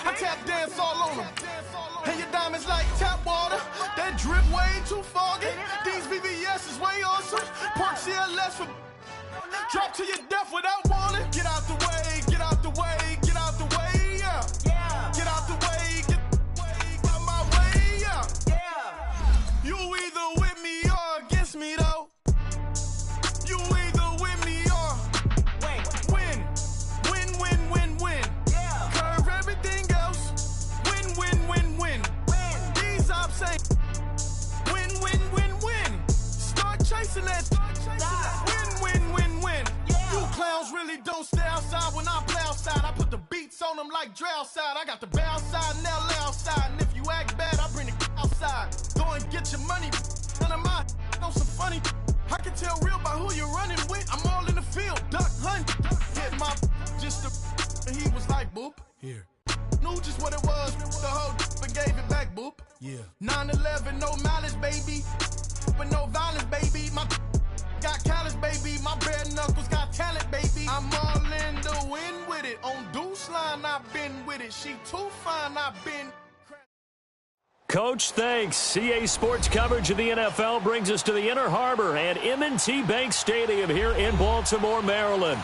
I tap dance all on them. And your diamonds like tap water. That drip way too foggy. These VVS is way awesome. Park CLS for drop to your death without warning. Get out the way, get out the way, get out the way, yeah. Get out the way, get out my way, yeah. You either with me or against me though. You either with me or win. Curve everything else. Win. These ops say win. Start chasing that. Win. You clowns really don't stay outside when I play outside. I put the beats on them like Dre outside. I got the bow side and LA outside. And if you act bad, I bring the outside. Go and get your money. None of my on some funny. I can tell real by who you're running with. I'm all in the field. Duck hunt. Hit my just a and he was like boop. Here. Knew just what it was. The whole and gave it back, boop. Yeah. 9/11, no malice, baby. But no violence, baby. My got callous, baby. My bare knuckles got talent, baby. I'm all in the wind with it. On Deuce line, I've been with it. She too fine, I've been. Coach, thanks. CA Sports coverage of the NFL brings us to the Inner Harbor and M&T Bank Stadium here in Baltimore, Maryland.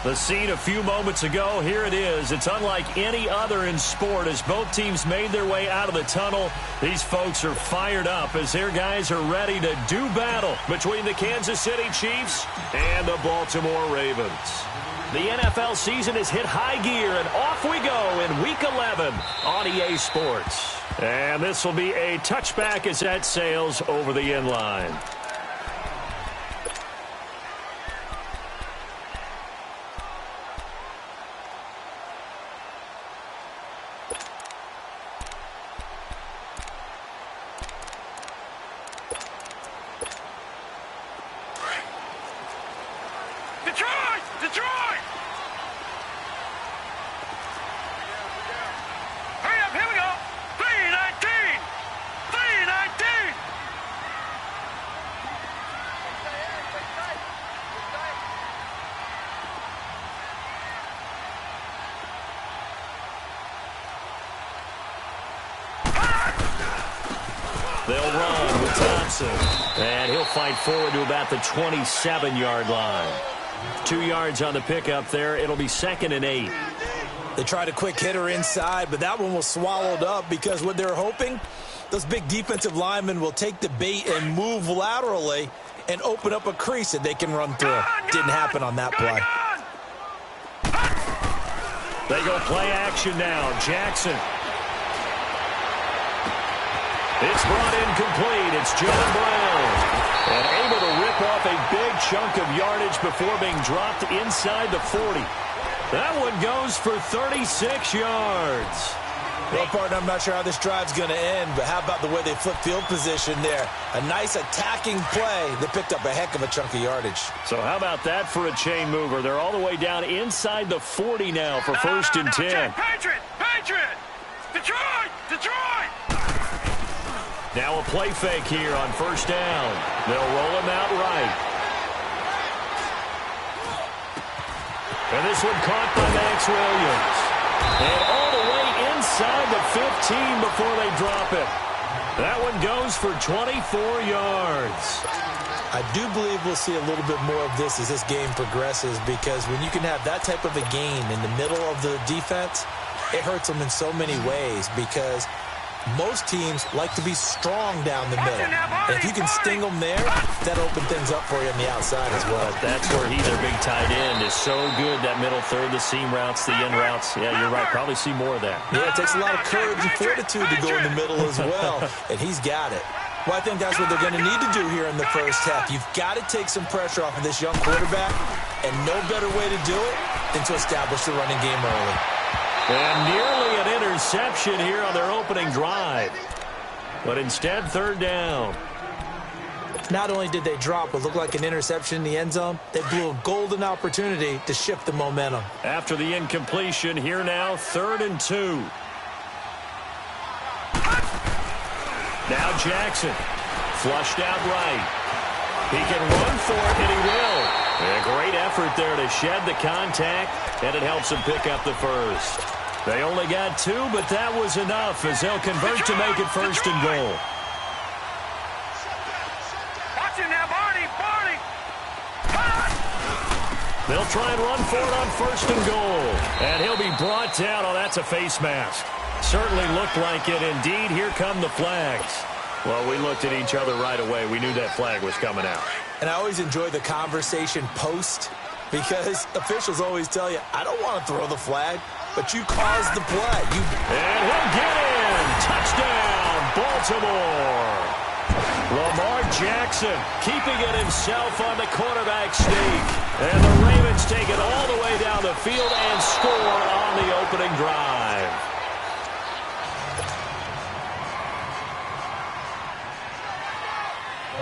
The scene a few moments ago, here it is. It's unlike any other in sport as both teams made their way out of the tunnel. These folks are fired up as their guys are ready to do battle between the Kansas City Chiefs and the Baltimore Ravens. The NFL season has hit high gear, and off we go in Week 11 on EA Sports. And this will be a touchback as that sails over the end line. They'll run with Thompson. And he'll fight forward to about the 27-yard line. 2 yards on the pickup there. It'll be 2nd and 8. They tried a quick hitter inside, but that one was swallowed up because what they're hoping, those big defensive linemen will take the bait and move laterally and open up a crease that they can run through. Didn't happen on that play. They go play action now. Jackson. It's brought in complete. It's John Brown. And able to rip off a big chunk of yardage before being dropped inside the 40. That one goes for 36 yards. Well, partner, I'm not sure how this drive's going to end, but how about the way they flip field position there? A nice attacking play that picked up a heck of a chunk of yardage. So how about that for a chain mover? They're all the way down inside the 40 now for 1st and 10. Patriot! Detroit! Now a play fake here on 1st down. They'll roll him out right. And this one caught by Max Williams. And all the way inside the 15 before they drop it. That one goes for 24 yards. I do believe we'll see a little bit more of this as this game progresses, because when you can have that type of a gain in the middle of the defense, it hurts them in so many ways, because most teams like to be strong down the middle. And if you can sting them there, that'll open things up for you on the outside as well. But that's where he, their big tight end, is so good, that middle third, the seam routes, the in routes. Yeah, you're right. Probably see more of that. Yeah, it takes a lot of courage and fortitude to go in the middle as well. And he's got it. Well, I think that's what they're going to need to do here in the first half. You've got to take some pressure off of this young quarterback, and no better way to do it than to establish the running game early. And nearly an interception here on their opening drive. But instead, 3rd down. Not only did they drop what looked like an interception in the end zone, they blew a golden opportunity to shift the momentum. After the incompletion, here now, 3rd and 2. Now Jackson, flushed out right. He can run for it, and he will. A great effort there to shed the contact, and it helps him pick up the first. They only got 2, but that was enough as they'll convert to make it 1st and goal. Watch him now, Barney. They'll try and run for it on 1st and goal. And he'll be brought down. Oh, that's a face mask. Certainly looked like it. Indeed, here come the flags. Well, we looked at each other right away. We knew that flag was coming out. And I always enjoy the conversation post because officials always tell you, I don't want to throw the flag, but you caused the play. And he'll get in. Touchdown, Baltimore. Lamar Jackson keeping it himself on the quarterback sneak. And the Ravens take it all the way down the field and score on the opening drive.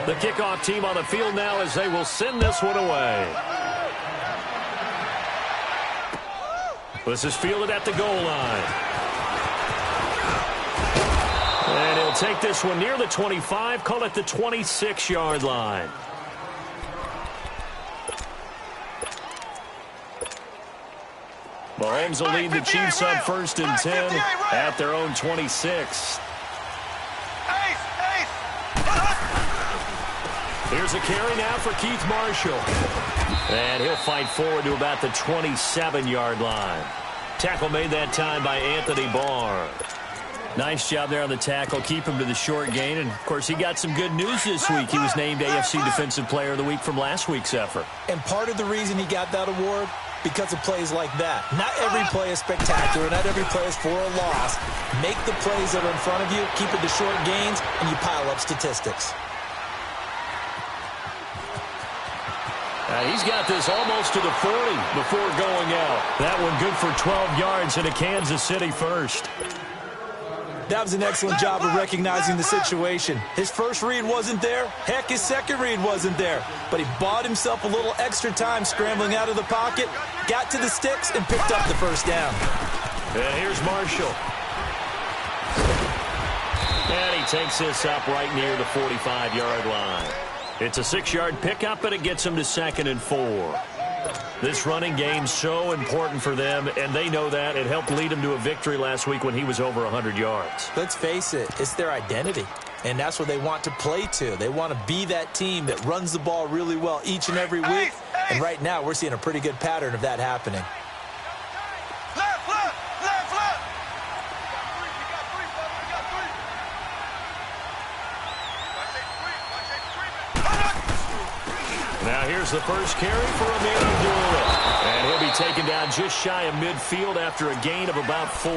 The kickoff team on the field now as they will send this one away. This is fielded at the goal line. And he'll take this one near the 25, call it the 26-yard line. Mahomes will lead the Chiefs on 1st and 10 at their own 26. Here's a carry now for Keith Marshall. And he'll fight forward to about the 27-yard line. Tackle made that time by Anthony Barr. Nice job there on the tackle. Keep him to the short gain. And, of course, he got some good news this week. He was named AFC Defensive Player of the Week from last week's effort. And part of the reason he got that award, because of plays like that. Not every play is spectacular. Not every play is for a loss. Make the plays that are in front of you, keep it to short gains, and you pile up statistics. He's got this almost to the 40 before going out. That one good for 12 yards and a Kansas City first. That was an excellent job of recognizing the situation. His first read wasn't there. Heck, his second read wasn't there. But he bought himself a little extra time scrambling out of the pocket, got to the sticks, and picked up the first down. And here's Marshall. And he takes this up right near the 45-yard line. It's a 6-yard pickup, and it gets him to 2nd and 4. This running game's so important for them, and they know that. It helped lead them to a victory last week when he was over 100 yards. Let's face it, it's their identity, and that's what they want to play to. They want to be that team that runs the ball really well each and every week, and right now we're seeing a pretty good pattern of that happening. Now here's the first carry for Amir Abdullah. And he'll be taken down just shy of midfield after a gain of about 4.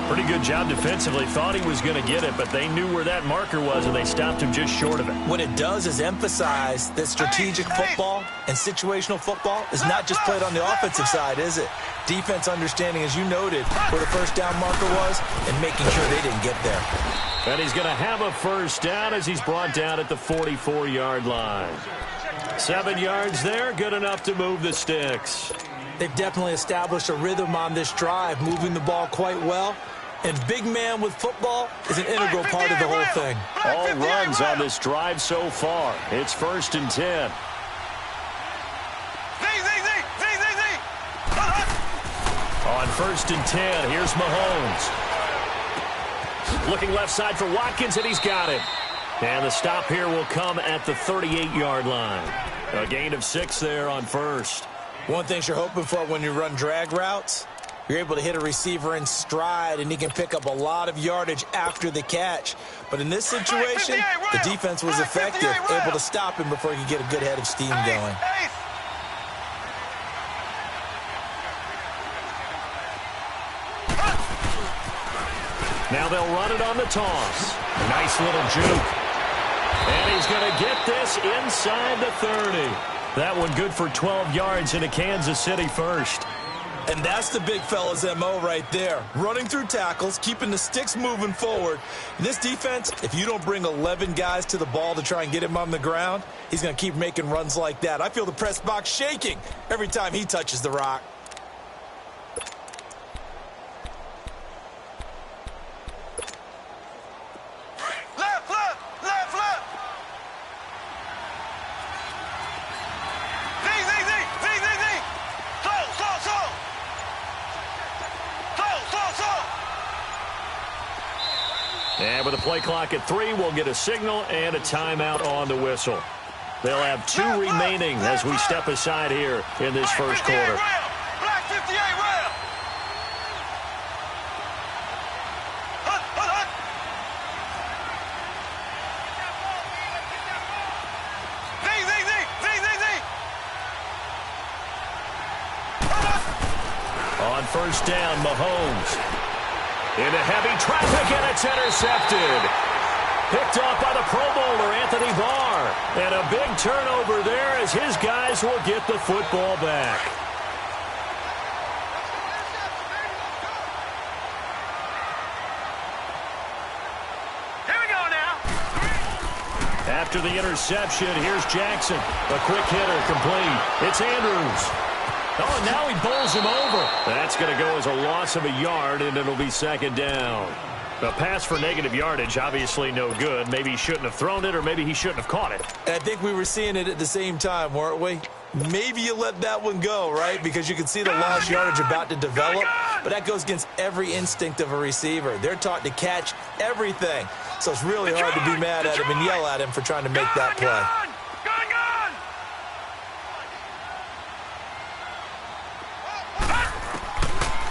Pretty good job defensively. Thought he was going to get it, but they knew where that marker was, and they stopped him just short of it. What it does is emphasize that strategic football and situational football is not just played on the offensive side, is it? Defense understanding, as you noted, where the first down marker was and making sure they didn't get there. And he's going to have a first down as he's brought down at the 44-yard line. 7 yards there, good enough to move the sticks. They've definitely established a rhythm on this drive, moving the ball quite well. And big man with football is an integral part of the whole thing. All runs on this drive so far. It's 1st and 10. On 1st and 10, here's Mahomes. Looking left side for Watkins, and he's got it. And the stop here will come at the 38-yard line. A gain of 6 there on 1st. One thing you're hoping for when you run drag routes, you're able to hit a receiver in stride, and he can pick up a lot of yardage after the catch. But in this situation, the defense was effective, able to stop him before he could get a good head of steam going. Now they'll run it on the toss. Nice little juke. And he's going to get this inside the 30. That one good for 12 yards into Kansas City first. And that's the big fella's MO right there. Running through tackles, keeping the sticks moving forward. In this defense, if you don't bring 11 guys to the ball to try and get him on the ground, he's going to keep making runs like that. I feel the press box shaking every time he touches the rock. And with a play clock at 3, we'll get a signal and a timeout on the whistle. They'll have 2 remaining as we step aside here in this first quarter. Black 58 rail. On first down, Mahomes. Into heavy traffic, and it's intercepted. Picked off by the Pro Bowler, Anthony Barr. And a big turnover there as his guys will get the football back. Here we go now. After the interception, here's Jackson. A quick hitter, complete. It's Andrews. Oh, and now he bowls him over. That's going to go as a loss of a yard, and it'll be second down. A pass for negative yardage, obviously no good. Maybe he shouldn't have thrown it, or maybe he shouldn't have caught it. I think we were seeing it at the same time, weren't we? Maybe you let that one go, right? Because you can see the lost yardage about to develop. But that goes against every instinct of a receiver. They're taught to catch everything. So it's really hard to be mad at him and yell at him for trying to make that play.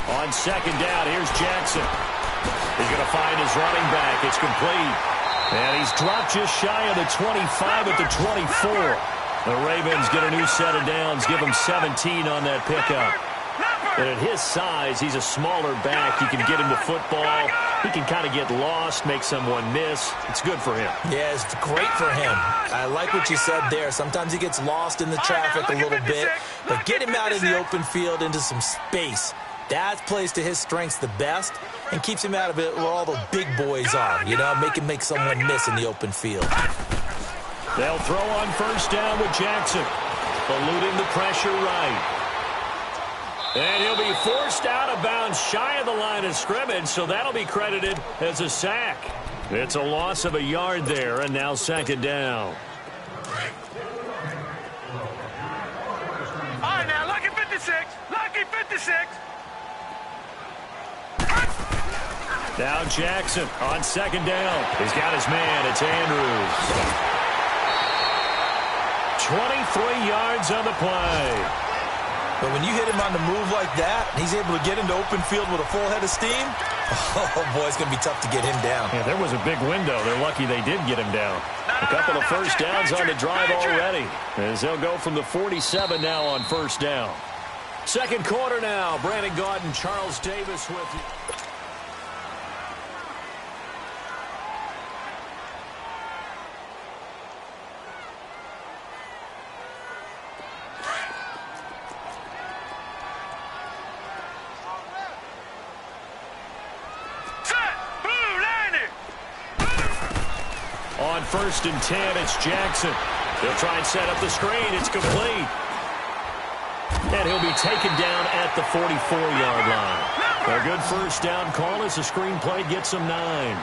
On second down, here's Jackson. He's going to find his running back. It's complete. And he's dropped just shy of the 25 at the 24. The Ravens get a new set of downs, give him 17 on that pickup. And at his size, he's a smaller back. You can get him the football. He can kind of get lost, make someone miss. It's good for him. Yeah, it's great for him. I like what you said there. Sometimes he gets lost in the traffic a little bit. But get him out in the open field into some space. That plays to his strengths the best and keeps him out of it where all the big boys are. You know, make someone miss in the open field. They'll throw on first down with Jackson. Eluding the pressure right. And he'll be forced out of bounds shy of the line of scrimmage, so that'll be credited as a sack. It's a loss of a yard there, and now second down. All right, now, lucky 56. Lucky 56. Now Jackson on second down. He's got his man. It's Andrews. 23 yards on the play. But when you hit him on the move like that, he's able to get into open field with a full head of steam, oh, boy, it's going to be tough to get him down. Yeah, there was a big window. They're lucky they did get him down. A couple of first downs on the drive already, as they'll go from the 47 now on first down. Second quarter now. Brandon Gaudin, Charles Davis with you. On first and 10, it's Jackson. He'll try and set up the screen. It's complete. And he'll be taken down at the 44-yard line. A good first down call as the screen play gets him 9.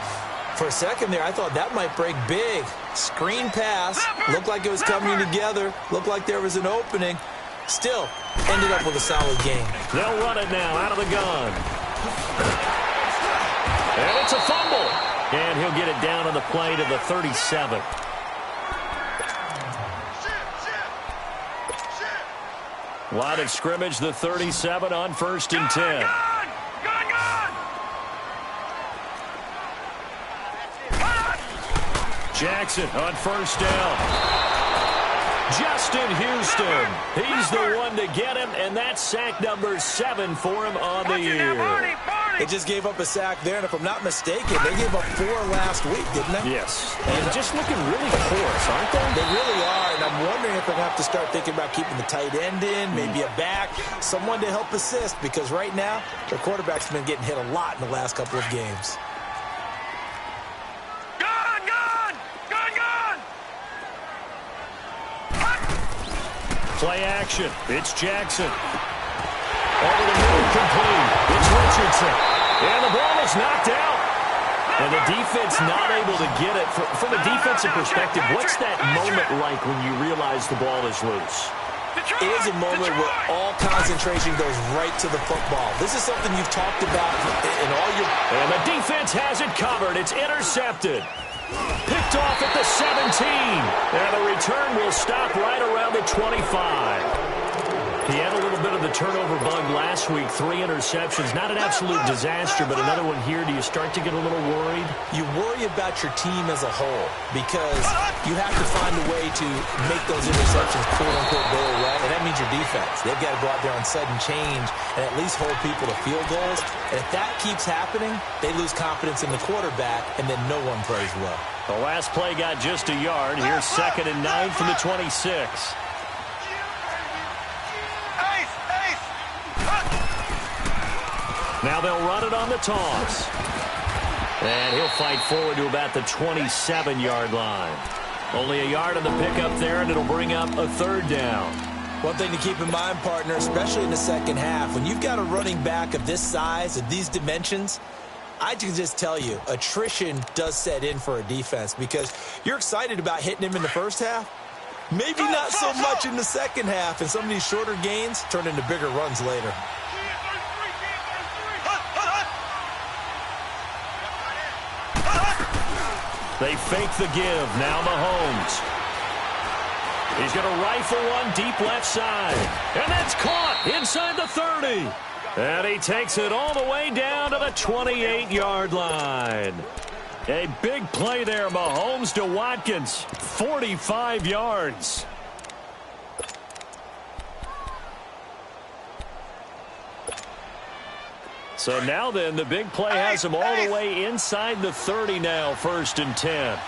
For a second there, I thought that might break big. Screen pass. Looked like it was coming together. Looked like there was an opening. Still, ended up with a solid game. They'll run it now out of the gun. And it's a fumble. And he'll get it down on the play to the 37. Line of scrimmage, the 37 on first and 10. Jackson on first down. Justin Houston. He's the one to get him, and that's sack number 7 for him on the year. They just gave up a sack there, and if I'm not mistaken, they gave up 4 last week, didn't they? Yes. And just looking really porous, aren't they? They really are, and I'm wondering if they're going to have to start thinking about keeping the tight end in, maybe a back, someone to help assist, because right now, their quarterback's been getting hit a lot in the last couple of games. Play action. It's Jackson. Over the middle, complete. It's Richardson. And the ball is knocked out. And the defense not able to get it. From a defensive perspective, what's that moment like when you realize the ball is loose? It is a moment where all concentration goes right to the football. This is something you've talked about in all your... And the defense has it covered. It's intercepted. Picked off at the 17. And the return will stop right around the 25. He had a little bit of the turnover bug last week, 3 interceptions. Not an absolute disaster, but another one here. Do you start to get a little worried? You worry about your team as a whole because you have to find a way to make those interceptions, quote-unquote, go away, and that means your defense. They've got to go out there on sudden change and at least hold people to field goals. And if that keeps happening, they lose confidence in the quarterback, and then no one plays well. The last play got just a yard. Here's 2nd and 9 from the 26. Now they'll run it on the toss. And he'll fight forward to about the 27-yard line. Only a yard on the pickup there, and it'll bring up a 3rd down. One thing to keep in mind, partner, especially in the second half, when you've got a running back of this size, of these dimensions, I can just tell you, attrition does set in for a defense because you're excited about hitting him in the first half. Maybe not so much in the second half, and some of these shorter gains turn into bigger runs later. They fake the give. Now Mahomes. He's going to rifle one deep left side. And that's caught inside the 30. And he takes it all the way down to the 28-yard line. A big play there, Mahomes to Watkins. 45 yards. So now then, the big play has him all the way inside the 30 now, 1st and 10.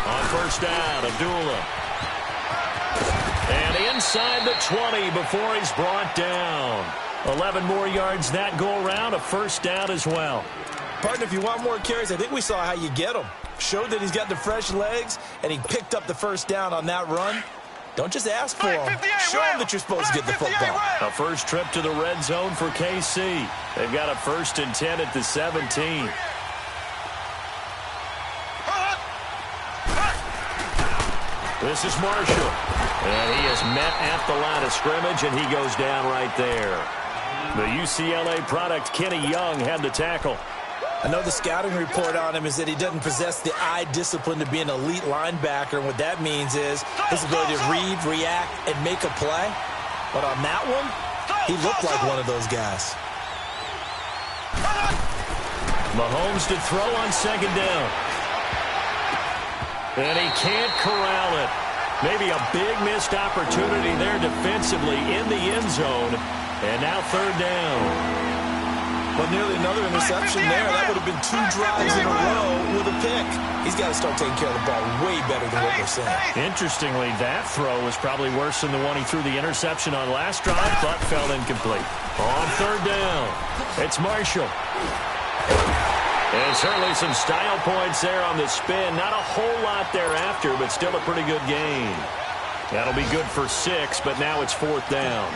On 1st down, Abdullah. And inside the 20 before he's brought down. 11 more yards that go around, a 1st down as well. Partner, if you want more carries, I think we saw how you get them. Showed that he's got the fresh legs, and he picked up the 1st down on that run. Don't just ask for him. Show him that you're supposed to get the football. A first trip to the red zone for KC. They've got a 1st and 10 at the 17. This is Marshall. And he is met at the line of scrimmage, and he goes down right there. The UCLA product, Kenny Young, had the tackle. I know the scouting report on him is that he doesn't possess the eye discipline to be an elite linebacker. And what that means is his ability to read, react, and make a play. But on that one, he looked like one of those guys. Mahomes to throw on 2nd down. And he can't corral it. Maybe a big missed opportunity there defensively in the end zone. And now 3rd down. But nearly another interception there. That would have been 2 drives in a row with a pick. He's got to start taking care of the ball way better than what we're saying. Interestingly, that throw was probably worse than the one he threw the interception on last drive, but fell incomplete. On 3rd down, it's Marshall. And certainly some style points there on the spin. Not a whole lot thereafter, but still a pretty good gain. That'll be good for 6, but now it's 4th down.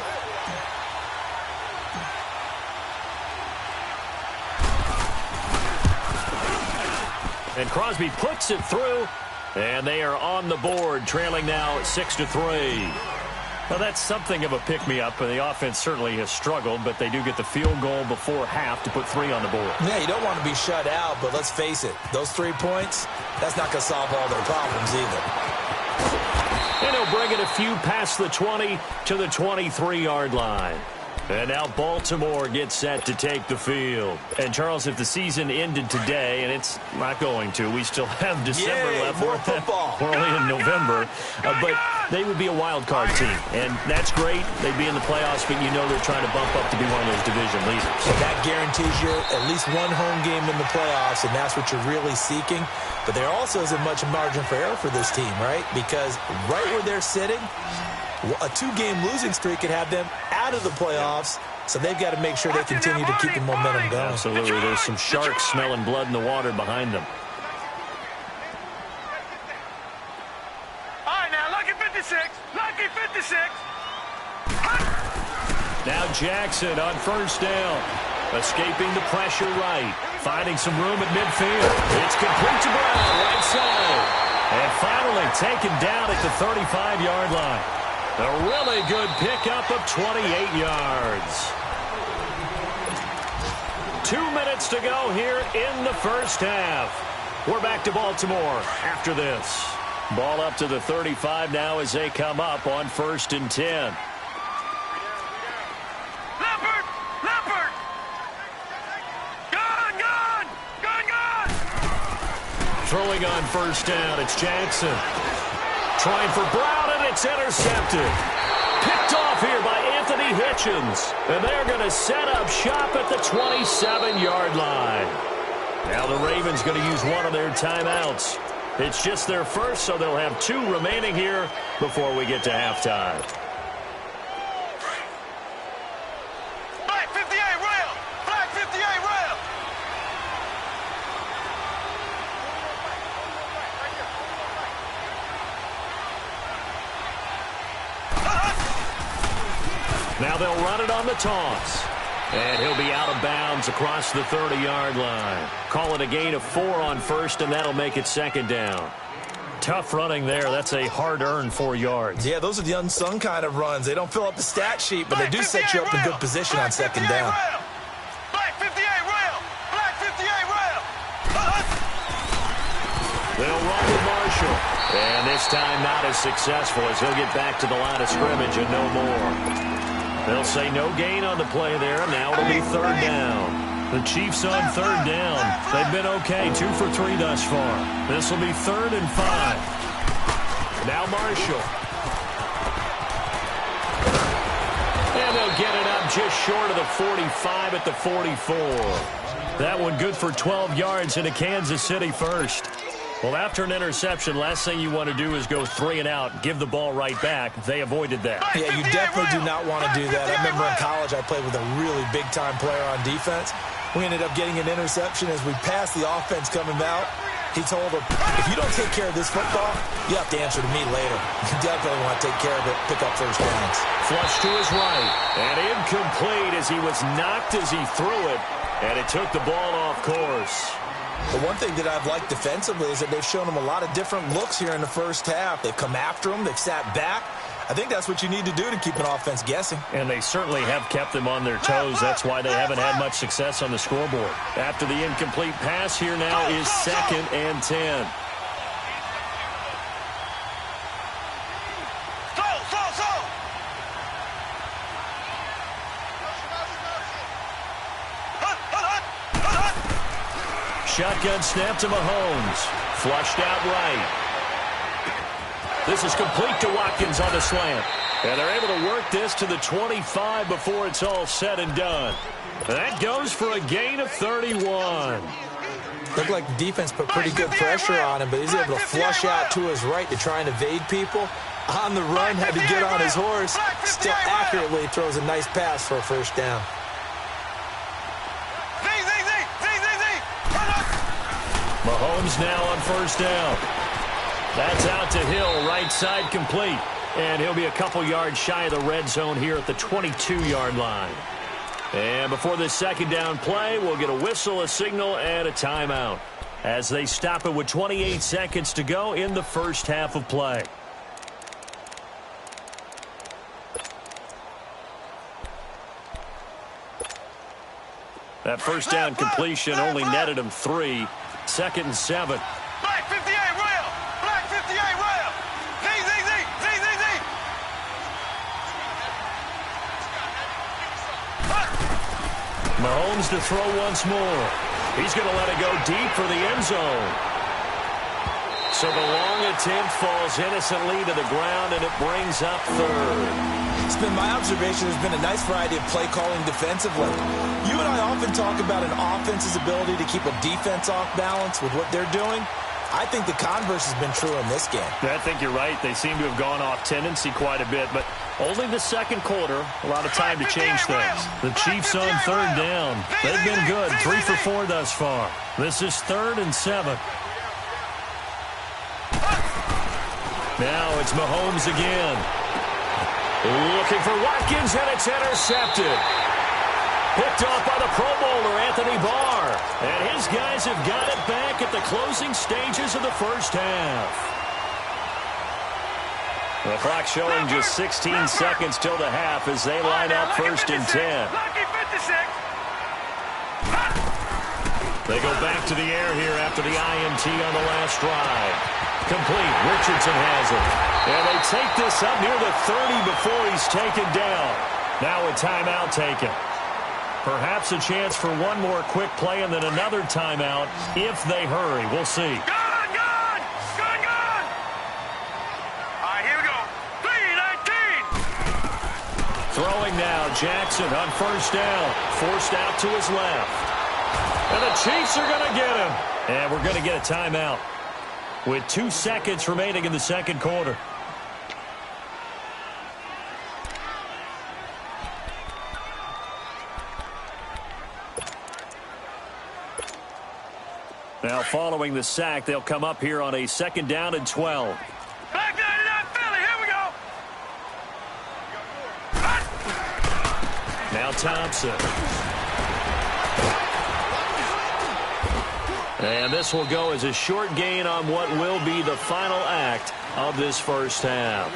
And Crosby puts it through, and they are on the board, trailing now 6-3. Well, that's something of a pick-me-up. The offense certainly has struggled, but they do get the field goal before half to put 3 on the board. Yeah, you don't want to be shut out, but let's face it, those 3 points, that's not going to solve all their problems either. And he'll bring it a few past the 20 to the 23-yard line. And now Baltimore gets set to take the field. And, Charles, if the season ended today, and it's not going to, we still have December left. More football. We're only in November. But they would be a wild card team. And that's great. They'd be in the playoffs, but you know they're trying to bump up to be one of those division leaders. So that guarantees you at least one home game in the playoffs, and that's what you're really seeking. But there also isn't much margin for error for this team, right? Because right where they're sitting, a 2-game losing streak could have them out of the playoffs, so they've got to make sure they continue to keep the momentum going. Absolutely. There's some sharks smelling blood in the water behind them. All right, now, lucky 56. Lucky 56. Now Jackson on 1st down. Escaping the pressure right. Finding some room at midfield. It's complete to Brown, right side. And finally, and taken down at the 35-yard line. A really good pickup of 28 yards. 2 minutes to go here in the first half. We're back to Baltimore after this. Ball up to the 35 now as they come up on 1st and 10. Leopard! Gun! Throwing on 1st down, it's Jackson. Trying for Brown, and it's intercepted. Picked off here by Anthony Hitchens. And they're going to set up shop at the 27-yard line. Now the Ravens going to use one of their timeouts. It's just their first, so they'll have 2 remaining here before we get to halftime. Black 58 rail! Black 58 rail! Now they'll run it on the toss. And he'll be out of bounds across the 30-yard line. Call it a gain of 4 on 1st, and that'll make it 2nd down. Tough running there. That's a hard-earned 4 yards. Yeah, those are the unsung kind of runs. They don't fill up the stat sheet, but they do set you up in good position on 2nd down. Black 58 rail! Black 58 rail! They'll run with Marshall. And this time not as successful as he'll get back to the line of scrimmage and no more. They'll say no gain on the play there. Now it'll be 3rd down. The Chiefs on 3rd down. They've been okay, 2 for 3 thus far. This will be 3rd and 5. Now Marshall. And they'll get it up just short of the 45 at the 44. That one good for 12 yards into Kansas City first. Well, after an interception, last thing you want to do is go 3 and out, give the ball right back. They avoided that. Yeah, you definitely do not want to do that. I remember in college I played with a really big-time player on defense. We ended up getting an interception as we passed the offense coming out. He told him, if you don't take care of this football, you have to answer to me later. You definitely want to take care of it, pick up 1st downs. Flush to his right, and incomplete as he was knocked as he threw it, and it took the ball off course. The one thing that I've liked defensively is that they've shown them a lot of different looks here in the first half. They've come after them. They've sat back. I think that's what you need to do to keep an offense guessing. And they certainly have kept them on their toes. That's why they haven't had much success on the scoreboard. After the incomplete pass, here now is 2nd and 10. Shotgun snap to Mahomes. Flushed out right. This is complete to Watkins on the slant. And they're able to work this to the 25 before it's all said and done. That goes for a gain of 31. Looked like the defense put pretty good pressure on him, but he's able to flush out to his right to try and evade people. On the run, had to get on his horse. Still accurately throws a nice pass for a 1st down. Mahomes now on 1st down. That's out to Hill, right side complete. And he'll be a couple yards shy of the red zone here at the 22-yard line. And before this 2nd down play, we'll get a whistle, a signal, and a timeout as they stop it with 28 seconds to go in the first half of play. That 1st down completion only netted him 3. 2nd and 7. Black 58 rail! Black 58 rail! Z! Mahomes to throw once more. He's going to let it go deep for the end zone. So the long attempt falls innocently to the ground, and it brings up 3rd. It's been my observation there's been a nice variety of play calling defensively. You and I often talk about an offense's ability to keep a defense off balance with what they're doing. I think the converse has been true in this game. I think you're right. They seem to have gone off tendency quite a bit, but only the 2nd quarter, a lot of time to change things. The Chiefs on 3rd down. They've been good, 3 for 4 thus far. This is 3rd and 7. Now it's Mahomes again. Looking for Watkins, and it's intercepted. Picked off by the Pro Bowler, Anthony Barr. And his guys have got it back at the closing stages of the first half. The clock showing just 16 seconds till the half as they line up first and 10. Lucky 56. They go back to the air here after the INT on the last drive. Complete. Richardson has it. And they take this up near the 30 before he's taken down. Now a timeout taken. Perhaps a chance for one more quick play and then another timeout if they hurry. We'll see. Throwing now, Jackson on first down. Forced out to his left. And the Chiefs are going to get him. And we're going to get a timeout with 2 seconds remaining in the second quarter. Now following the sack, they'll come up here on a second down and 12. Back down to that Philly. Here we go. Now Thompson. And this will go as a short gain on what will be the final act of this first half.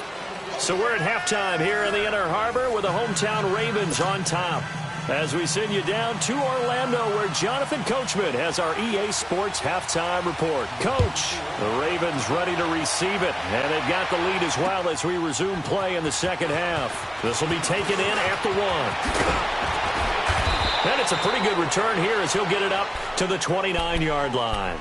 So we're at halftime here in the Inner Harbor with the hometown Ravens on top. As we send you down to Orlando where Jonathan Coachman has our EA Sports halftime report. Coach, the Ravens ready to receive it. And they've got the lead as well as we resume play in the second half. This will be taken in at the 1. And it's a pretty good return here as he'll get it up to the 29-yard line.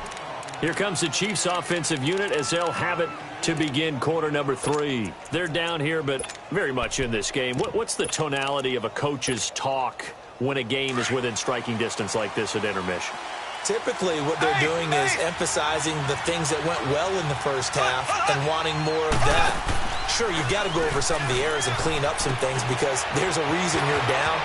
Here comes the Chiefs offensive unit as they'll have it to begin quarter number 3. They're down here, but very much in this game. What's the tonality of a coach's talk when a game is within striking distance like this at intermission? Typically, what they're doing is emphasizing the things that went well in the first half and wanting more of that. Sure, you've got to go over some of the errors and clean up some things because there's a reason you're down.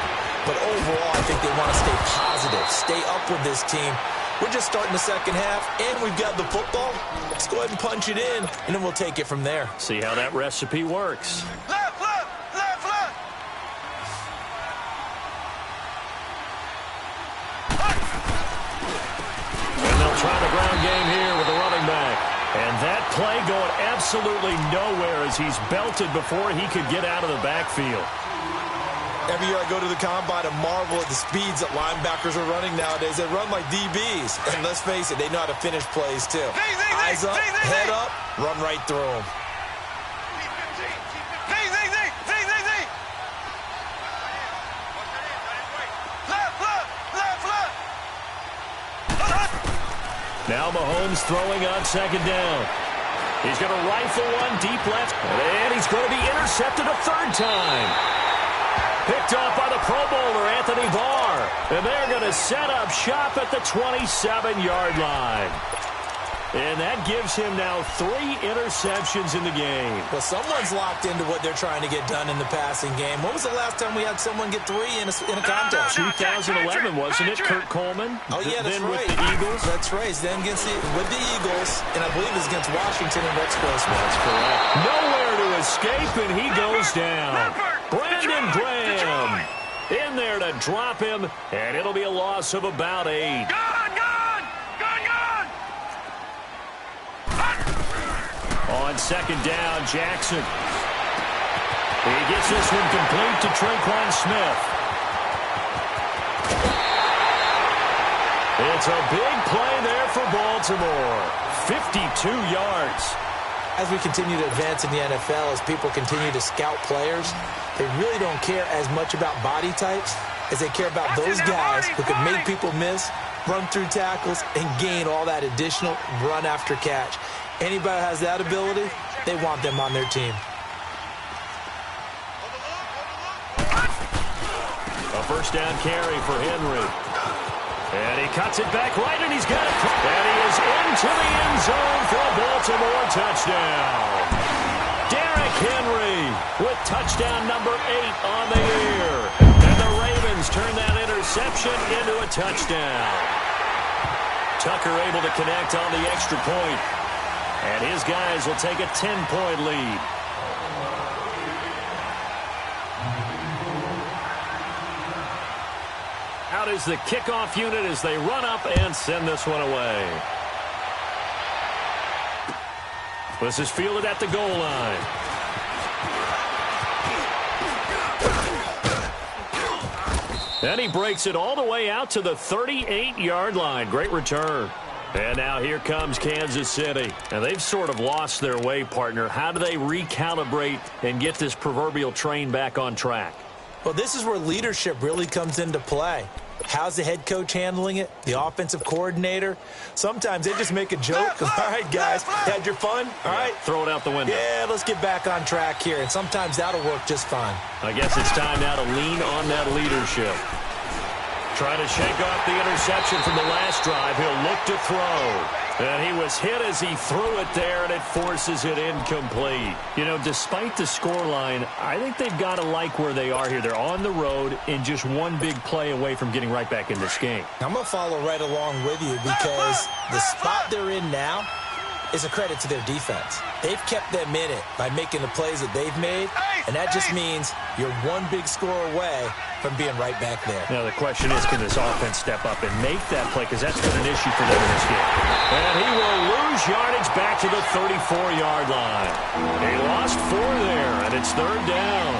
But overall, I think they want to stay positive, stay up with this team. We're just starting the second half, and we've got the football. Let's go ahead and punch it in, and then we'll take it from there. See how that recipe works. Left, left, left, left. And they'll try the ground game here with the running back. And that play going absolutely nowhere as he's belted before he could get out of the backfield. Every year I go to the combine and marvel at the speeds that linebackers are running nowadays. They run like DBs. And let's face it, they know how to finish plays too. Eyes up, head up, run right through them. Now Mahomes throwing on second down. He's going to rifle one deep left. And he's going to be intercepted a third time. Picked off by the Pro Bowler, Anthony Barr. And they're going to set up shop at the 27-yard line. And that gives him now 3 interceptions in the game. Well, someone's locked into what they're trying to get done in the passing game. When was the last time we had someone get 3 in a contest? 2011, wasn't it? Kurt Coleman. Oh, yeah, that's then right. With the Eagles. That's right. Then with the Eagles, and I believe it's against Washington and Rex Grossman. That's correct. Nowhere to escape, and he goes down. Brandon Graham in there to drop him, and it'll be a loss of about 8. On second down, Jackson. He gets this one complete to Tre'Quan Smith. It's a big play there for Baltimore. 52 yards. As we continue to advance in the NFL, as people continue to scout players, they really don't care as much about body types as they care about those guys who can make people miss, run through tackles, and gain all that additional run after catch. Anybody who has that ability, they want them on their team. A first down carry for Henry. And he cuts it back right, and he's got it. And he is into the end zone for a Baltimore touchdown. Derrick Henry with touchdown number 8 on the year. And the Ravens turn that interception into a touchdown. Tucker able to connect on the extra point. And his guys will take a 10-point lead. Out is the kickoff unit as they run up and send this one away. This is fielded at the goal line. And he breaks it all the way out to the 38-yard line. Great return. And now here comes Kansas City. And they've sort of lost their way, partner. How do they recalibrate and get this proverbial train back on track? Well, this is where leadership really comes into play. How's the head coach handling it? The offensive coordinator? Sometimes they just make a joke. All right, guys, had your fun? All right. Throw it out the window. Yeah, let's get back on track here. And sometimes that'll work just fine. I guess it's time now to lean on that leadership. Trying to shake off the interception from the last drive. He'll look to throw. And he was hit as he threw it there, and it forces it incomplete. You know, despite the scoreline, I think they've got to like where they are here. They're on the road and just one big play away from getting right back in this game. I'm going to follow right along with you because the spot they're in now is a credit to their defense. They've kept them in it by making the plays that they've made, and that just means you're one big score away from being right back there. Now, the question is, can this offense step up and make that play? Because that's been an issue for them in this game. And he will lose yardage back to the 34-yard line. He lost 4 there, and it's third down.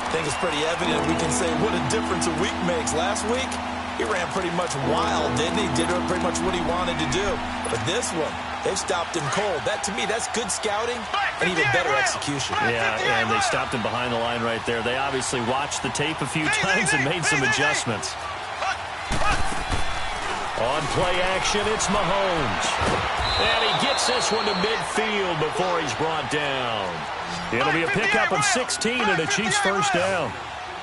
I think it's pretty evident we can say what a difference a week makes. Last week, he ran pretty much wild, didn't he? Did pretty much what he wanted to do. But this one, they've stopped him cold. That, to me, that's good scouting and even better execution. Yeah, and they stopped him behind the line right there. They obviously watched the tape a few times and made some adjustments. On play action, it's Mahomes. And he gets this one to midfield before he's brought down. It'll be a pickup of 16 and a Chiefs first down.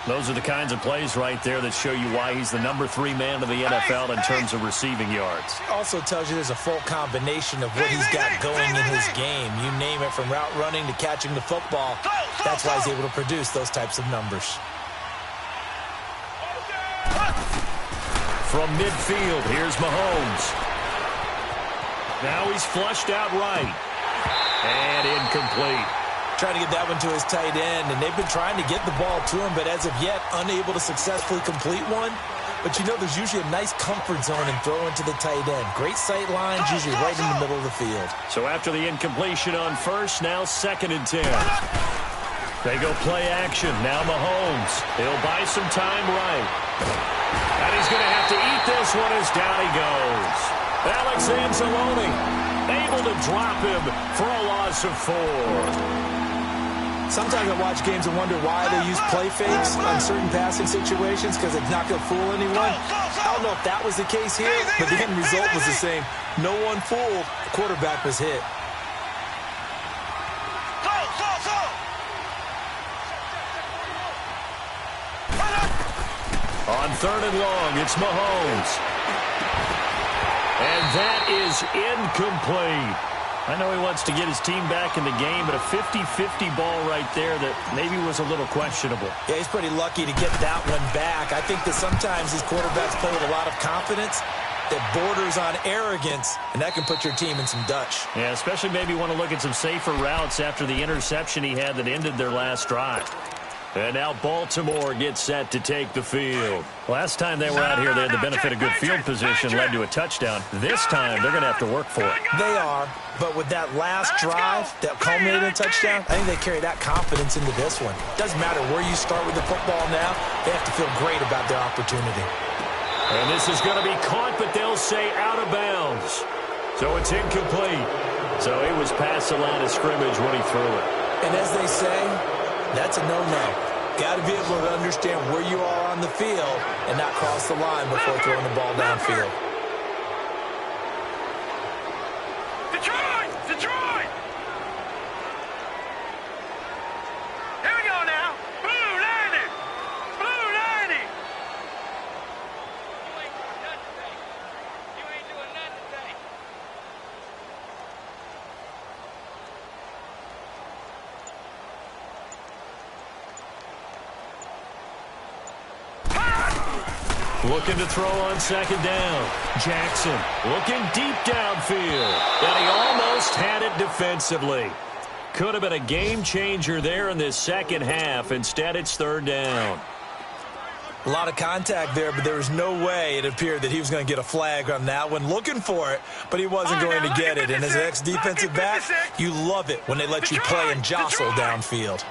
Those are the kinds of plays right there that show you why he's the number 3 man of the NFL in terms of receiving yards. Also tells you there's a full combination of what he's got going in his game. You name it, from route running to catching the football. That's why he's able to produce those types of numbers. From midfield, here's Mahomes. Now he's flushed out right. And incomplete. Trying to get that one to his tight end, and they've been trying to get the ball to him, but as of yet, unable to successfully complete one. But you know, there's usually a nice comfort zone in throwing to the tight end. Great sight lines, usually right in the middle of the field. So after the incompletion on first, now 2nd and 10. They go play action. Now Mahomes. He'll buy some time right. And he's going to have to eat this one as down he goes. Alex Anzalone able to drop him for a loss of 4. Sometimes I watch games and wonder why they use play fakes on certain passing situations, because it's not going to fool anyone. I don't know if that was the case here, but the end result was the same. No one fooled. The quarterback was hit. On 3rd and long, it's Mahomes. And that is incomplete. I know he wants to get his team back in the game, but a 50-50 ball right there that maybe was a little questionable. Yeah, he's pretty lucky to get that one back. I think that sometimes these quarterbacks play with a lot of confidence that borders on arrogance, and that can put your team in some Dutch. Yeah, especially maybe want to look at some safer routes after the interception he had that ended their last drive. And now Baltimore gets set to take the field. Last time they were out here, they had the benefit of good field position, led to a touchdown. This time, they're going to have to work for it. They are, but with that last drive that culminated in a touchdown, I think they carry that confidence into this one. Doesn't matter where you start with the football now, they have to feel great about their opportunity. And this is going to be caught, but they'll say out of bounds. So it's incomplete. So it was past the line of scrimmage when he threw it. And as they say, that's a no-no. Got to be able to understand where you are on the field and not cross the line before throwing the ball downfield. Detroit! Detroit! Here we go now. Blue 90! Blue 90! You ain't doing nothing today. You ain't doing nothing today. Looking to throw on 2nd down. Jackson looking deep downfield. And he almost had it defensively. Could have been a game changer there in this second half. Instead, it's 3rd down. A lot of contact there, but there was no way it appeared that he was going to get a flag on that one. Looking for it, but he wasn't going to get it. And as an ex-defensive back, you love it when they let you play and jostle downfield.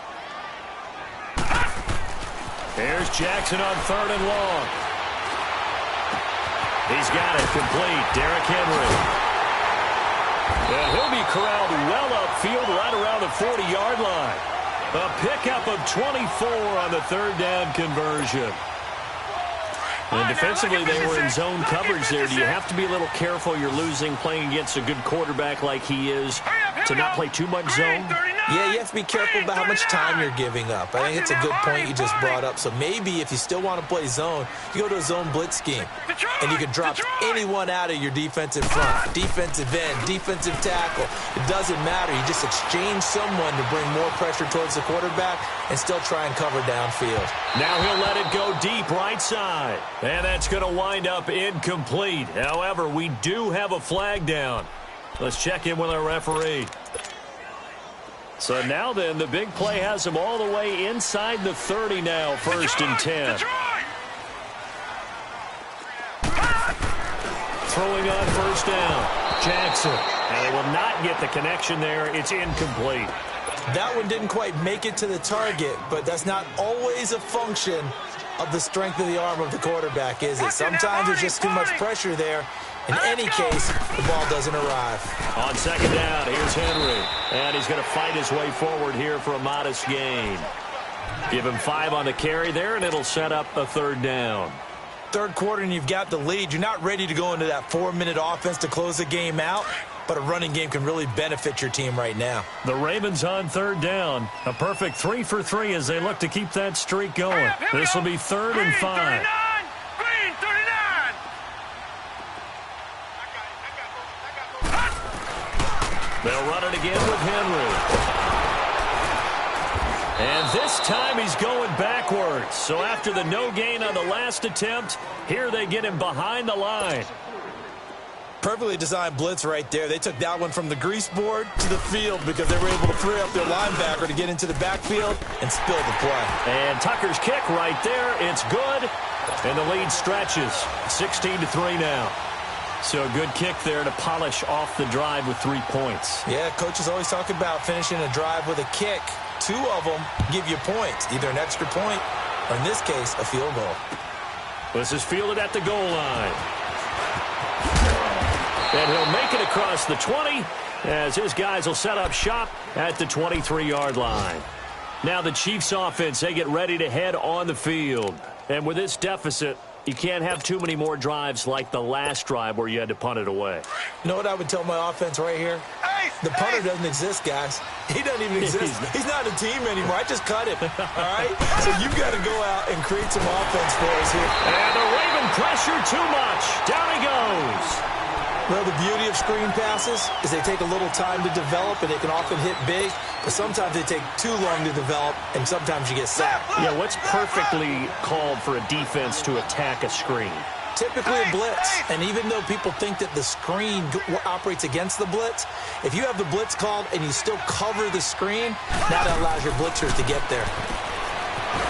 Here's Jackson on 3rd and long. He's got it complete. Derrick Henry. And he'll be corralled well upfield right around the 40-yard line. A pickup of 24 on the 3rd down conversion. And defensively, they were in zone coverage there. Do you have to be a little careful? You're losing playing against a good quarterback like he is to not play too much zone? Yeah, you have to be careful about how much time you're giving up. I think it's a good point you just brought up. So maybe if you still want to play zone, you go to a zone blitz scheme. And you can drop anyone out of your defensive front. Defensive end, defensive tackle. It doesn't matter. You just exchange someone to bring more pressure towards the quarterback and still try and cover downfield. Now he'll let it go deep right side. And that's going to wind up incomplete. However, we do have a flag down. Let's check in with our referee. So now then, the big play has him all the way inside the 30 now, 1st and 10. Throwing on 1st down, Jackson. And they will not get the connection there. It's incomplete. That one didn't quite make it to the target, but that's not always a function of the strength of the arm of the quarterback, is it? Sometimes there's just too much pressure there. In any case, the ball doesn't arrive. On 2nd down, here's Henry. And he's going to fight his way forward here for a modest gain. Give him 5 on the carry there, and it'll set up a 3rd down. 3rd quarter, and you've got the lead. You're not ready to go into that 4-minute offense to close the game out, but a running game can really benefit your team right now. The Ravens on 3rd down. A perfect 3 for 3 as they look to keep that streak going. This will be 3rd and 5. They'll run it again with Henry. And this time he's going backwards. So after the no gain on the last attempt, here they get him behind the line. Perfectly designed blitz right there. They took that one from the grease board to the field because they were able to free up their linebacker to get into the backfield and spill the play. And Tucker's kick right there. It's good. And the lead stretches. 16-3 now. So a good kick there to polish off the drive with 3 points. Yeah, coaches always talk about finishing a drive with a kick. 2 of them give you points, either an extra point or, in this case, a field goal. This is fielded at the goal line. And he'll make it across the 20 as his guys will set up shop at the 23-yard line. Now the Chiefs offense, they get ready to head on the field. And with this deficit, you can't have too many more drives like the last drive where you had to punt it away. You know what I would tell my offense right here? The punter doesn't exist, guys. He doesn't even exist. He's not a team anymore. I just cut him. All right? So you've got to go out and create some offense for us here. And the Raven pressure too much. Down he goes. Well, the beauty of screen passes is they take a little time to develop, and they can often hit big, but sometimes they take too long to develop, and sometimes you get sacked. Yeah, what's perfectly called for a defense to attack a screen? Typically a blitz, and even though people think that the screen operates against the blitz, if you have the blitz called and you still cover the screen, that allows your blitzers to get there.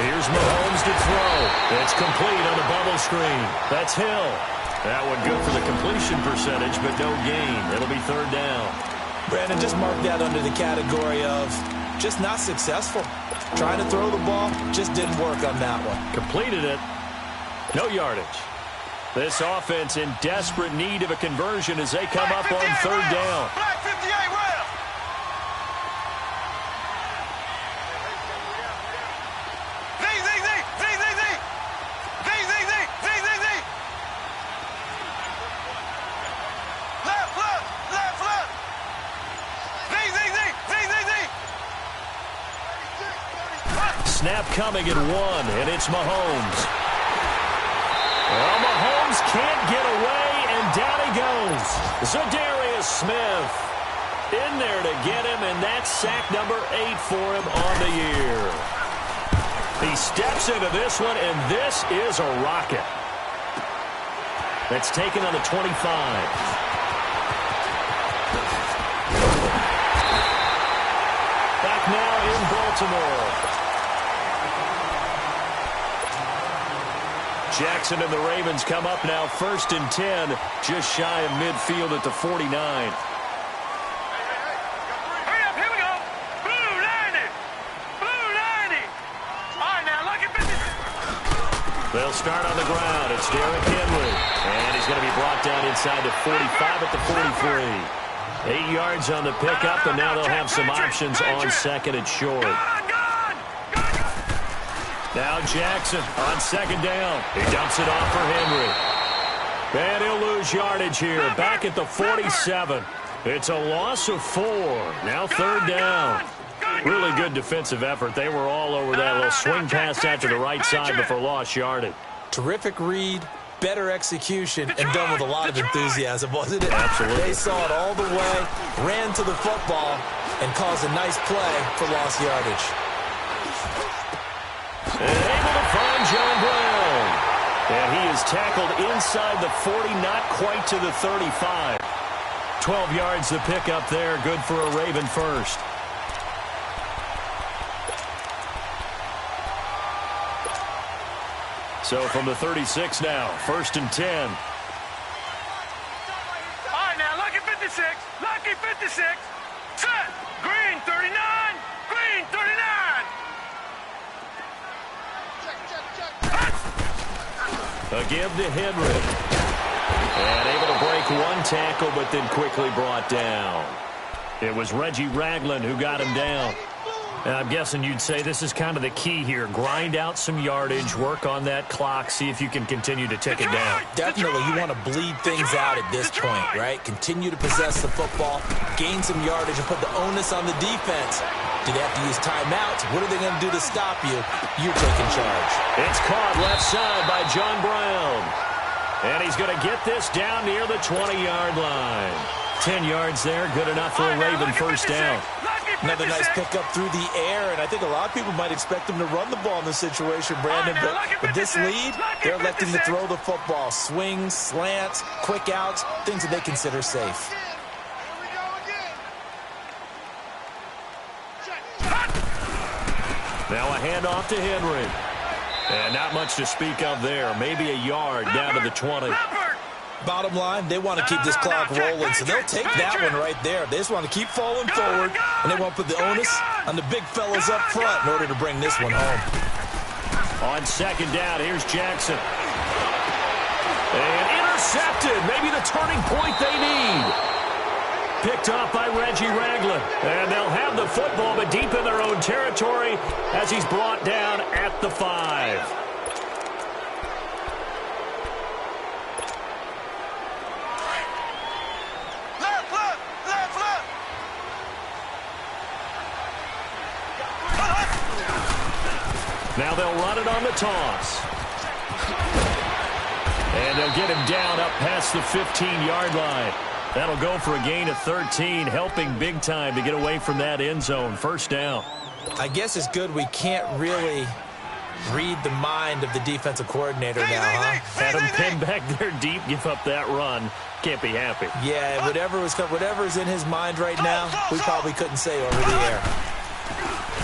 Here's Mahomes to throw. It's complete on the bubble screen. That's Hill. That one good for the completion percentage, but no gain. It'll be 3rd down. Brandon, just mark that under the category of just not successful. Trying to throw the ball, just didn't work on that one. Completed it. No yardage. This offense in desperate need of a conversion as they come up on 3rd down. Black 58 round. Snap coming at 1, and it's Mahomes. Well, Mahomes can't get away, and down he goes. Zadarius Smith in there to get him, and that's sack number 8 for him on the year. He steps into this one, and this is a rocket. That's taken on the 25. Back now in Baltimore. Jackson and the Ravens come up now 1st and 10, just shy of midfield at the 49. Hurry up, here we go. Blue 90. Blue 90. All right, now, look at 50. They'll start on the ground. It's Derrick Henry. And he's going to be brought down inside the 45 at the 43. 8 yards on the pickup, and now they'll have some options on second and short. Now Jackson on second down. He dumps it off for Henry. And he'll lose yardage here. Back at the 47. It's a loss of 4. Now third down. Really good defensive effort. They were all over that little swing pass out to the right side before lost yardage. Terrific read, better execution, and done with a lot of enthusiasm, wasn't it? Absolutely. They saw it all the way, ran to the football, and caused a nice play for lost yardage. And able to find John Brown. And he is tackled inside the 40, not quite to the 35. 12 yards to pick up there. Good for a Raven first. So from the 36 now, 1st and 10. All right, now, lucky 56. Lucky 56. Set. Green 39. Green 39. A give to Henry. And able to break one tackle, but then quickly brought down. It was Reggie Ragland who got him down. And I'm guessing you'd say this is kind of the key here. Grind out some yardage, work on that clock, see if you can continue to tick it down. Definitely, you want to bleed things out at this point, right? Continue to possess the football, gain some yardage, and put the onus on the defense. Do they have to use timeouts? What are they going to do to stop you? You're taking charge. It's caught left side by John Brown. And he's going to get this down near the 20-yard line. 10 yards there, good enough for a Raven first down. Another nice pickup through the air, and I think a lot of people might expect him to run the ball in this situation, Brandon, but with this lead, they're electing to throw the football. Swings, slants, quick outs, things that they consider safe. Now a handoff to Henry. And not much to speak of there. Maybe a yard down to the 20. Bottom line, they want to keep this clock rolling, so they'll take that one right there. They just want to keep falling forward, and they want to put the onus on the big fellas up front in order to bring this one home. On second down, here's Jackson. And intercepted. Maybe the turning point they need. Picked off by Reggie Ragland. And they'll have the football, but deep in their own territory as he's brought down at the 5. Now they'll run it on the toss. And they'll get him down up past the 15-yard line. That'll go for a gain of 13, helping big time to get away from that end zone. First down. I guess it's good we can't really read the mind of the defensive coordinator now, huh? Had him pinned back there deep, give up that run. Can't be happy. Yeah, whatever's in his mind right now, we probably couldn't say over the air.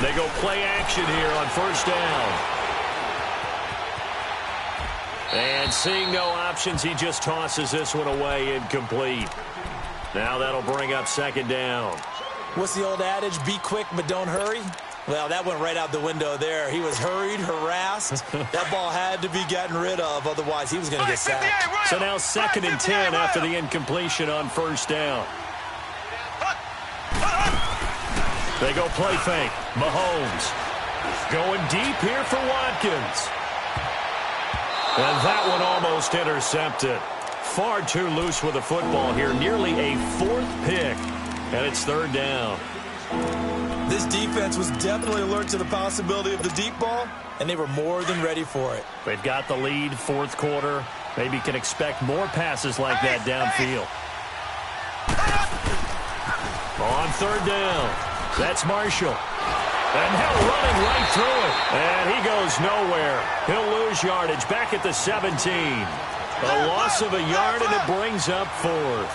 They go play action here on first down. And seeing no options, he just tosses this one away, incomplete. Now that'll bring up second down. What's the old adage? Be quick, but don't hurry. Well, that went right out the window there. He was hurried, harassed. That ball had to be gotten rid of, otherwise he was going to get sacked. So now 2nd and 10 after the incompletion on first down. They go play fake. Mahomes going deep here for Watkins. And that one almost intercepted. Far too loose with the football here. Nearly a 4th pick. And it's third down. This defense was definitely alert to the possibility of the deep ball, and they were more than ready for it. They've got the lead, 4th quarter. Maybe can expect more passes like that downfield. On third down. That's Marshall. And now running right through it. And he goes nowhere. He'll lose yardage back at the 17. A loss of a yard, and it brings up 4th.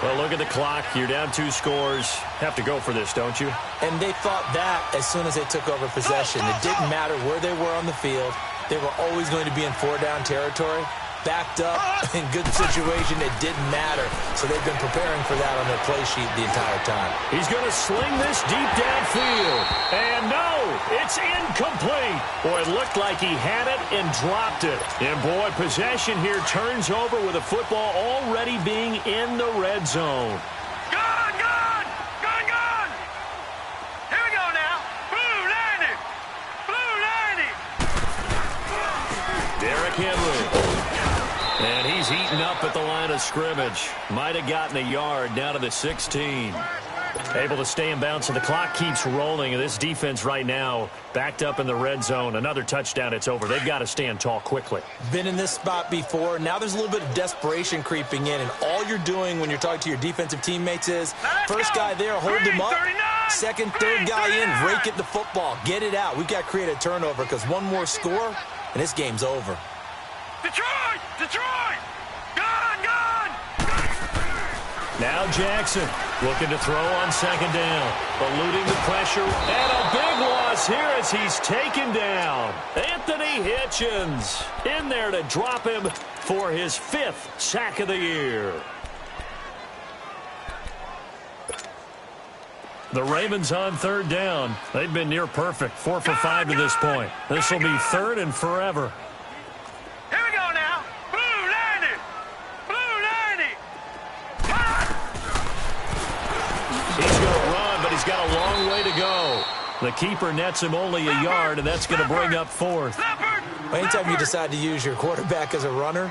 Well, look at the clock. You're down 2 scores. Have to go for this, don't you? And they thought that as soon as they took over possession. It didn't matter where they were on the field. They were always going to be in 4-down territory. backed up, in good situation. It didn't matter. So they've been preparing for that on their play sheet the entire time. He's going to sling this deep downfield. And no, it's incomplete. Boy, it looked like he had it and dropped it. And boy, possession here turns over with the football already being in the red zone. Gone, gone, gone, gone. Here we go now. Blue 90, blue 90. Derrick Henry. And he's eaten up at the line of scrimmage. Might have gotten a yard down to the 16. Able to stay in bounds, so the clock keeps rolling. And this defense right now backed up in the red zone. Another touchdown, it's over. They've got to stand tall quickly. Been in this spot before. Now there's a little bit of desperation creeping in. And all you're doing when you're talking to your defensive teammates is, first guy there, hold him up. Second, third guy in, rake at the football. Get it out. We've got to create a turnover because one more score, and this game's over. Detroit! Detroit! Gone! Gone! Now Jackson looking to throw on second down. Eluding the pressure. And a big loss here as he's taken down. Anthony Hitchens in there to drop him for his 5th sack of the year. The Ravens on third down. They've been near perfect. 4 for 5 to this point. This will be 3rd and forever. Here we go now. Blue 90. Blue 90. He's going to run, but he's got a long way to go. The keeper nets him only a yard, and that's going to bring up 4th. Anytime you decide to use your quarterback as a runner,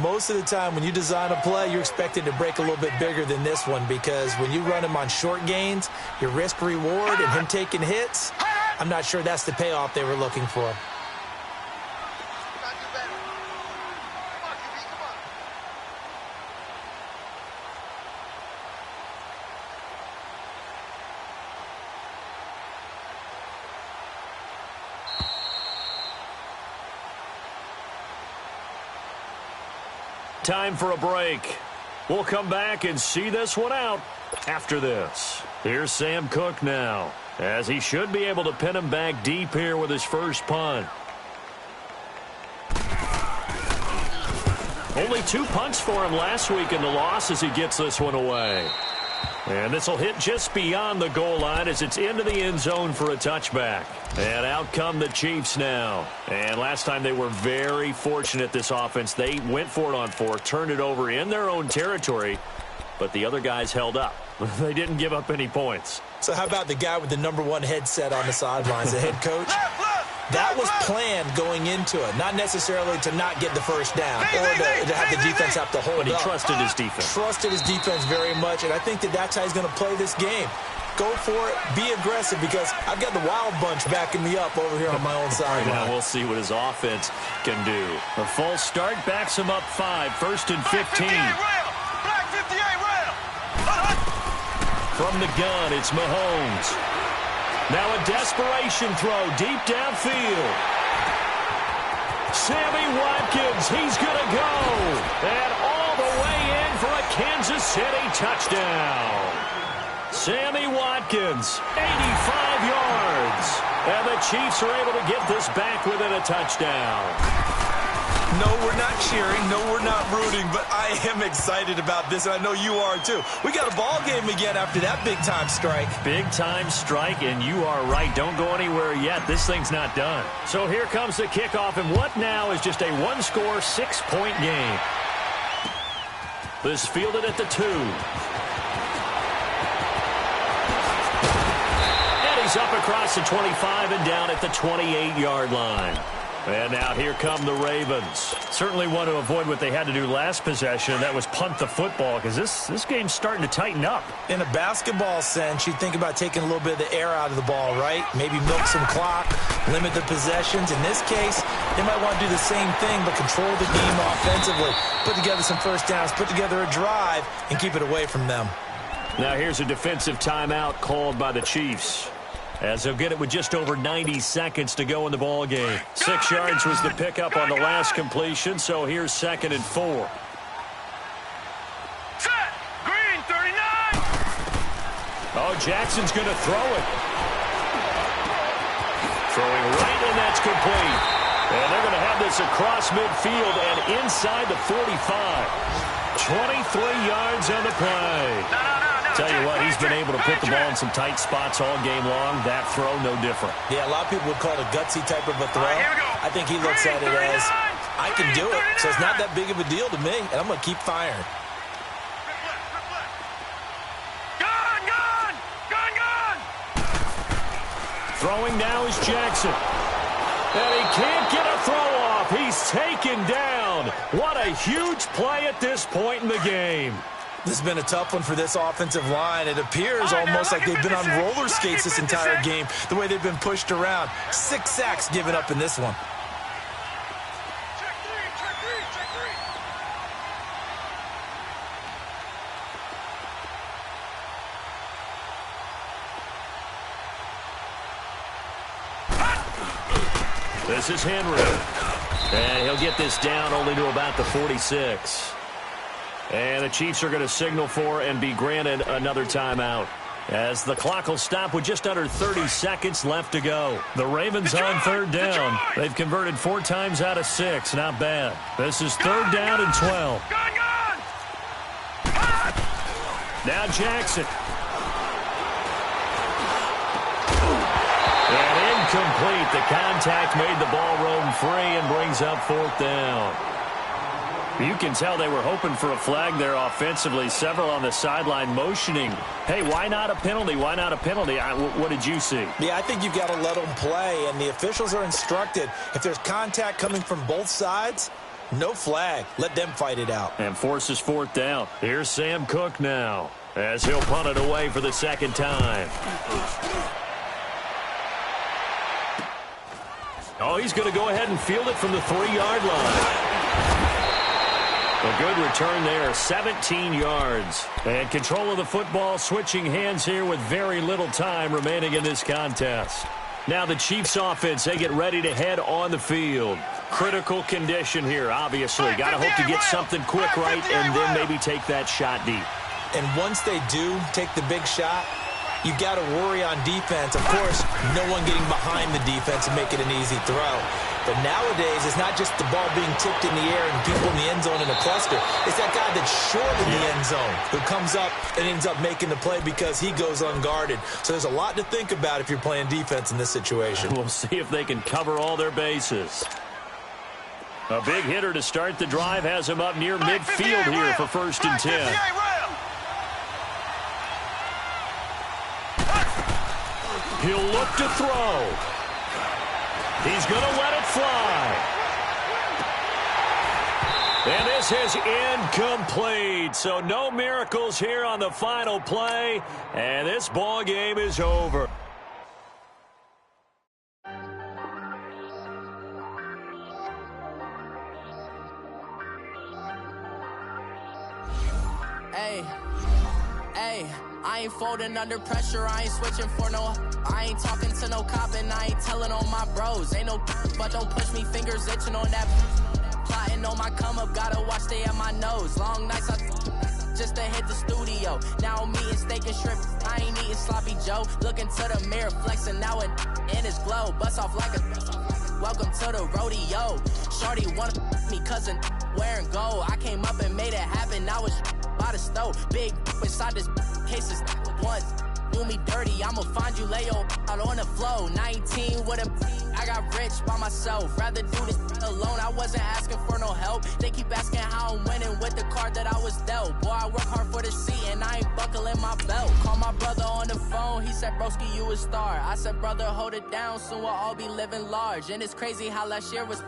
most of the time when you design a play, you're expected to break a little bit bigger than this one because when you run him on short gains, your risk-reward and him taking hits, I'm not sure that's the payoff they were looking for. Time for a break. We'll come back and see this one out after this. Here's Sam Cook now, as he should be able to pin him back deep here with his first punt. Only 2 punts for him last week in the loss as he gets this one away. And this will hit just beyond the goal line as it's into the end zone for a touchback. And out come the Chiefs now. And last time they were very fortunate, this offense. They went for it on 4, turned it over in their own territory, but the other guys held up. They didn't give up any points. So how about the guy with the #1 headset on the sidelines, the head coach? That was planned going into it, not necessarily to not get the first down or to have the defense have to hold up. But he trusted his defense. Trusted his defense very much, and I think that's how he's going to play this game. Go for it, be aggressive, because I've got the wild bunch backing me up over here on my own sideline. Now we'll see what his offense can do. The false start backs him up 5, 1st and 15. Black 58 rail. From the gun, it's Mahomes. Now a desperation throw deep downfield. Sammy Watkins, he's going to go. And all the way in for a Kansas City touchdown. Sammy Watkins, 85 yards. And the Chiefs are able to get this back within a touchdown. No, we're not cheering. No, we're not rooting. But I am excited about this, and I know you are too. We got a ball game again after that big-time strike. Big-time strike, and you are right. Don't go anywhere yet. This thing's not done. So here comes the kickoff, and what now is just a 1-score, 6-point game. This fielded at the 2. And he's up across the 25 and down at the 28-yard line. And now here come the Ravens. Certainly want to avoid what they had to do last possession. That was punt the football, because this game's starting to tighten up. In a basketball sense, you think about taking a little bit of the air out of the ball, right? Maybe milk some clock, limit the possessions. In this case, they might want to do the same thing, but control the game offensively. Put together some first downs, put together a drive, and keep it away from them. Now here's a defensive timeout called by the Chiefs, as they'll get it with just over 90 seconds to go in the ball game. 6 yards was the pickup on the last completion, so here's 2nd and 4. Set. Green 39. Oh, Jackson's going to throw it. Throwing right, and that's complete. And they're going to have this across midfield and inside the 45. 23 yards on the play. Tell you what, he's been able to put the ball in some tight spots all game long. That throw, no different. Yeah, a lot of people would call it a gutsy type of a throw. I think he looks at it as, I can do it, so it's not that big of a deal to me, and I'm going to keep firing. Throwing now is Jackson. And he can't get a throw off. He's taken down. What a huge play at this point in the game. This has been a tough one for this offensive line. It appears almost like they've been on roller skates this entire game, the way they've been pushed around. 6 sacks given up in this one. This is Henry. And he'll get this down only to about the 46. And the Chiefs are going to signal for and be granted another timeout, as the clock will stop with just under 30 seconds left to go. The Ravens on third down. They've converted 4 times out of 6. Not bad. This is third down and 12. Now Jackson. And incomplete. The contact made the ball roam free and brings up fourth down. You can tell they were hoping for a flag there offensively. Several on the sideline motioning. Hey, why not a penalty? Why not a penalty? What did you see? Yeah, I think you've got to let them play, and the officials are instructed. If there's contact coming from both sides, no flag. Let them fight it out. And forces fourth down. Here's Sam Cook now, as he'll punt it away for the second time. Oh, he's going to go ahead and field it from the 3-yard line. A good return there, 17 yards. And control of the football, switching hands here with very little time remaining in this contest. Now the Chiefs offense, they get ready to head on the field. Critical condition here, obviously. Got to hope to get something quick right and then maybe take that shot deep. And once they do take the big shot, you got to worry on defense. Of course, no one getting behind the defense and make it an easy throw. But nowadays, it's not just the ball being tipped in the air and people in the end zone in a cluster. It's that guy that's short in the end zone who comes up and ends up making the play because he goes unguarded. So there's a lot to think about if you're playing defense in this situation. We'll see if they can cover all their bases. A big hitter to start the drive has him up near midfield here for 1st and 10. He'll look to throw. He's going to let it fly. And this is incomplete. So no miracles here on the final play. And this ball game is over. Hey, I ain't folding under pressure. I ain't switching for no. I ain't talking to no cop and I ain't telling on my bros. Ain't no, but don't push me, fingers itching on that. Plotting on my come up, gotta watch stay at my nose. Long nights just to hit the studio. Now I'm eating steak and shrimp. I ain't eating sloppy Joe. Looking to the mirror, flexing now and in his glow. Bust off like a welcome to the rodeo. Shorty wanna me cousin wearing gold. I came up and made it happen. I was by the stove. Big inside this cases once. Do me dirty, I'ma find you, lay your out on the flow. 19 with a, I got rich by myself. Rather do this alone, I wasn't asking for no help. They keep asking how I'm winning with the card that I was dealt. Boy, I work hard for the seat and I ain't buckling my belt. Call my brother on the phone, he said, broski, you a star. I said, brother, hold it down, soon we'll all be living large. And it's crazy how last year was